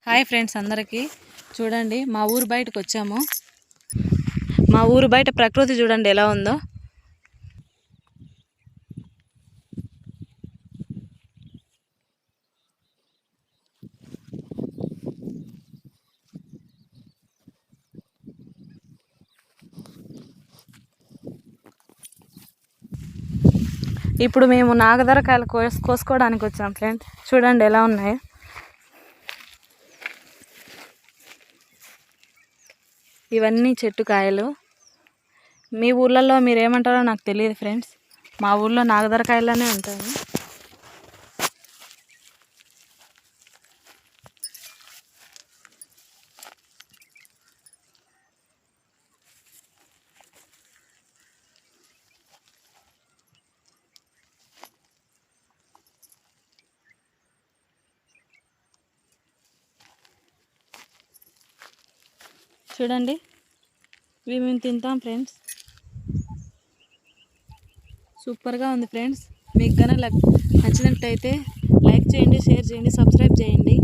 Hi friends అందరికీ చూడండి మా ఊరు బయటకు వచ్చాము. మా ఊరు బయట ప్రకృతి చూడండి ఎలా ఉందో. ఇప్పుడు మేము నాగదరకాయలు కోసుకోవడానికి వచ్చాం ఫ్రెండ్స్. చూడండి ఎలా ఉన్నాయో. ఇవన్నీ చెట్టు కాయలు. మీ ఊర్లలో మీరు ఏమంటారో నాకు తెలియదు ఫ్రెండ్స్. మా ఊర్లో నాగదరకాయలనే ఉంటాయి. చూడండి ఇవి మేము తింటాం ఫ్రెండ్స్. సూపర్గా ఉంది ఫ్రెండ్స్. మీకు కనుక నచ్చినట్టయితే లైక్ చేయండి, షేర్ చేయండి, సబ్స్క్రైబ్ చేయండి.